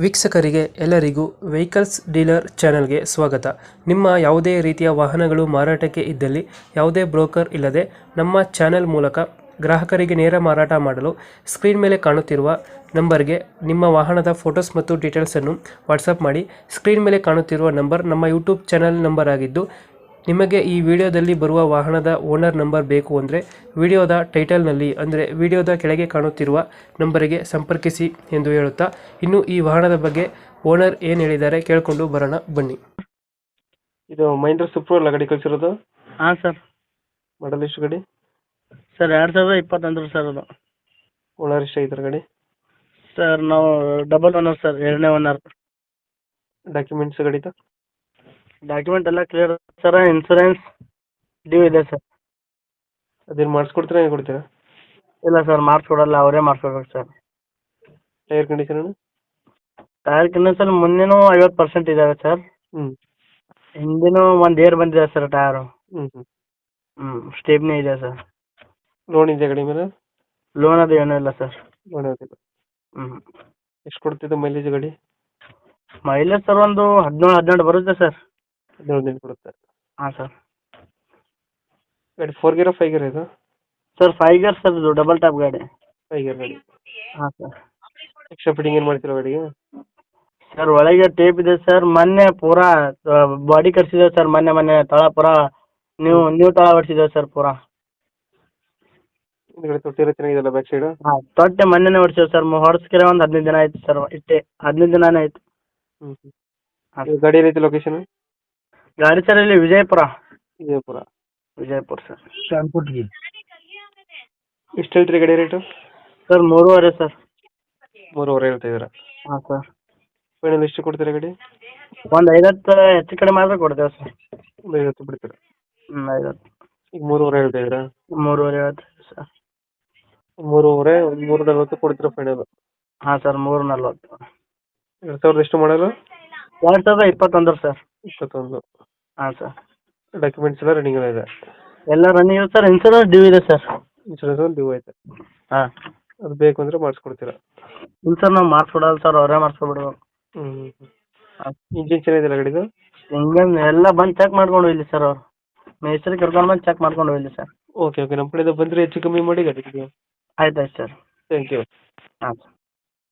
ವೀಕ್ಷಕರಿಗೆ ಎಲ್ಲರಿಗೂ vehicles dealer ಚಾನೆಲ್ಗೆ ಸ್ವಾಗತ. ನಿಮ್ಮ ಯಾವುದೇ ರೀತಿಯ ವಾಹನಗಳು ಮಾರಾಟಕ್ಕೆ ಇದ್ದಲ್ಲಿ ಯಾವುದೇ ಬ್ರೋಕರ್ ಇಲ್ಲದೆ ನಮ್ಮ ಚಾನೆಲ್ ಮೂಲಕ ಗ್ರಾಹಕರಿಗೆ ನೇರ ಮಾರಾಟ ಮಾಡಲು ಸ್ಕ್ರೀನ್ ಮೇಲೆ ಕಾಣುತ್ತಿರುವ ನಂಬರ್ಗೆ ನಿಮ್ಮ ವಾಹನದ ಫೋಟೋಸ್ ಮತ್ತು ಡೀಟೇಲ್ಸನ್ನು ವಾಟ್ಸಪ್ ಮಾಡಿ. ಸ್ಕ್ರೀನ್ ಮೇಲೆ ಕಾಣುತ್ತಿರುವ ನಂಬರ್ ನಮ್ಮ ಯೂಟ್ಯೂಬ್ ಚಾನೆಲ್ ನಂಬರ್ ಆಗಿದ್ದು, ನಿಮಗೆ ಈ ವಿಡಿಯೋದಲ್ಲಿ ಬರುವ ವಾಹನದ ಓನರ್ ನಂಬರ್ ಬೇಕು ಅಂದರೆ ವಿಡಿಯೋದ ಟೈಟಲ್ನಲ್ಲಿ ಅಂದರೆ ವಿಡಿಯೋದ ಕೆಳಗೆ ಕಾಣುತ್ತಿರುವ ನಂಬರಿಗೆ ಸಂಪರ್ಕಿಸಿ ಎಂದು ಹೇಳುತ್ತಾ, ಇನ್ನು ಈ ವಾಹನದ ಬಗ್ಗೆ ಓನರ್ ಏನು ಹೇಳಿದ್ದಾರೆ ಕೇಳಿಕೊಂಡು ಬರೋಣ ಬನ್ನಿ. ಇದು ಮಹೇಂದ್ರ ಸೂಪರ್ ಅಲ್ಲ ಗಾಡಿ ಕಳಿಸಿರೋದು? ಹಾಂ ಸರ್. ಮಾಡಲ್ ಎಷ್ಟು ಗಾಡಿ? ಸರ್ 2021 ಸರ್ ಅದು. ಓನರ್ ಎಷ್ಟಾಗಿದ್ದಾರೆ ಗಾಡಿ? ಸರ್ ನಾವು ಡಬಲ್ ಓನರ್ ಸರ್, ಎರಡನೇ ಓನರ್. ಡಾಕ್ಯುಮೆಂಟ್ಸ್ ಗಾಡಿದು? ಡಾಕ್ಯುಮೆಂಟ್ ಎಲ್ಲ ಕ್ಲಿಯರ್ ಸರ್, ಇನ್ಸೂರೆನ್ಸ್ ಡ್ಯೂ ಇದೆ ಸರ್. ಅದೇನು ಮಾಡಿಸ್ಕೊಡ್ತೀರಾ, ಏನು ಕೊಡ್ತೀರಾ? ಇಲ್ಲ ಸರ್, ಮಾಡಿಸ್ಕೊಡಲ್ಲ, ಅವರೇ ಮಾಡಿಸ್ಕೋಬೇಕು sir. Tyre condition? Tyre condition ಮುಂದಿನೂ 50% ಇದ್ದಾವೆ ಸರ್. ಹಿಂದಿನೂ ಒಂದು ಏರ್ ಬಂದಿದೆ ಸರ್ ಟಯರು. ಸ್ಟೇಪ್ನಿ ಇದೆ ಸರ್. ಲೋನ್ ಇದೆ ಗಾಡಿ ಮೇಲೆ? ಲೋನ್ ಅದು ಏನೂ ಇಲ್ಲ ಸರ್. ಲೋನ್ ಯಾವುದಿಲ್ಲ. ಎಷ್ಟು ಕೊಡ್ತಿದ್ದೆ ಮೈಲೇಜ್ ಗಾಡಿ? ಮೈಲೇಜ್ ಸರ್ ಒಂದು 17 ಬರುತ್ತೆ ಸರ್. 17 ದಿನ ಕೊಡುತ್ತೆ. ಹಾಂ ಸರ್. ಗಾಡಿ 4 ಗೇರಾ 5 ಗೇರಾ ಇದು? ಸರ್ 5 ಗೇರ್ ಸರ್, ಇದು ಡಬಲ್ ಟಾಪ್ ಗಾಡಿ. 5 ಗೇರ್ ಗಾಡಿ. ಹಾಂ ಸರ್. ಎಕ್ಸ್ಟ್ರಾ ಫಿಟ್ಟಿಂಗ್ ಏನು ಮಾಡ್ತೀರಾ ಗಾಡಿಗೆ? ಸರ್ ಒಳಗೆ ಟೇಪ್ ಇದೆ ಸರ್. ಮೊನ್ನೆ ಪೂರಾ ಬಾಡಿ ಕಟ್ಸಿದ್ದೇವೆ ಸರ್. ಮೊನ್ನೆ ತಳ ಪೂರಾ ನೀವು ತಳ ಹೊಡ್ಸಿದ್ದೇವೆ ಸರ್ ಪೂರಾ. ಗಾಡಿ ತೊಟ್ಟಿರೋ ಚೆನ್ನಾಗಿದೆಯಲ್ಲ ಬ್ಯಾಕ್ ಸೈಡ್? ಹಾಂ, ತೊಟ್ಟೆ ಮೊನ್ನೆನೇ ಹೊಡ್ಸಿದ್ದೇವೆ ಸರ್. ಹೊಡ್ಸ್ಕಿರ ಒಂದು 15 ದಿನ ಆಯ್ತು ಸರ್. 15 ದಿನನೇ ಆಯ್ತು. ಹಾಂ. ಗಾಡಿ ಏನೈತೆ ಲೊಕೇಶನ್? ಗಾಡಿ ಸರ್ ಇಲ್ಲಿ ವಿಜಯಪುರ ಸರ್. ಎಷ್ಟು ಹೇಳ್ತೀರಿ ಗಾಡಿ ರೇಟು? Sir 3.5 sir. 3.5 ಹೇಳ್ತಾ ಇದ್ದೀರಾ? ಹಾಂ ಸರ್. ಫೈನಲ್ ಎಷ್ಟು ಕೊಡ್ತೀರಾ ಗಾಡಿ? ಒಂದು 50 ಹೆಚ್ಚು ಕಡಿಮೆ ಮಾಡಿದ್ರೆ ಕೊಡ್ತೇವೆ ಸರ್. ಒಂದು 50 ಬಿಡ್ತೀರಾ? 50. ಈಗ 3.5 ಹೇಳ್ತಾ ಇದ್ದೀರಾ? 3.5 ಹೇಳ್ತೀವಿ ಸರ್. 3.5 ಒಂದು 3.40 ಕೊಡ್ತೀರಾ ಫೈನಲ್? ಹಾಂ ಸರ್, 3.40. 2000 ಎಷ್ಟು ಮಾಡಲು? 2021 ಸರ್. 21. ಹಾಂ ಸರ್. ಡಾಕ್ಯುಮೆಂಟ್ಸ್ ಎಲ್ಲ ರನ್ನಿಂಗ್ ಇದೆ? ಎಲ್ಲ ರನ್ನಿಂಗ್ ಇದೆ ಸರ್. ಇನ್ಸೂರೆನ್ಸ್ ಡ್ಯೂ ಇದೆ ಸರ್. ಇನ್ಶೂರೆನ್ಸ್ ಒಂದು ಡ್ಯೂ ಐತೆ? ಹಾಂ. ಅದು ಬೇಕು ಅಂದರೆ ಮಾಡಿಸ್ಕೊಡ್ತೀರಾ? ಇಲ್ಲ ಸರ್, ನಾವು ಮಾಡಿಸ್ಕೊಡಲ್ಲ ಸರ್, ಅವರೇ ಮಾಡಿಸ್ಕೊಬಿಡ್ಬೇಕು. ಹಾಂ. ಇಂಜಿನ್ ಚೆನ್ನಾಗಿದೆಯಲ್ಲ ಗಾಡಿದು? ಹಿಂಗೇನು ಎಲ್ಲ ಬಂದು ಚೆಕ್ ಮಾಡ್ಕೊಂಡು ಹೋಗ್ಲಿ ಸರ್. ಅವ್ರು ಮೇಸ್ತ್ರಿ ಕರ್ಕೊಂಡು ಬಂದು ಚೆಕ್ ಮಾಡ್ಕೊಂಡು ಹೋಗ್ಲಿ ಸರ್. ಓಕೆ ನಮ್ಮ ಕಡೆಯಿಂದ ಬಂದರೆ ಹೆಚ್ಚು ಕಮ್ಮಿ ಮಾಡಿ ಗಾಡಿ. ಆಯ್ತು ಸರ್. Thank you. ಹಾಂ ಸರ್.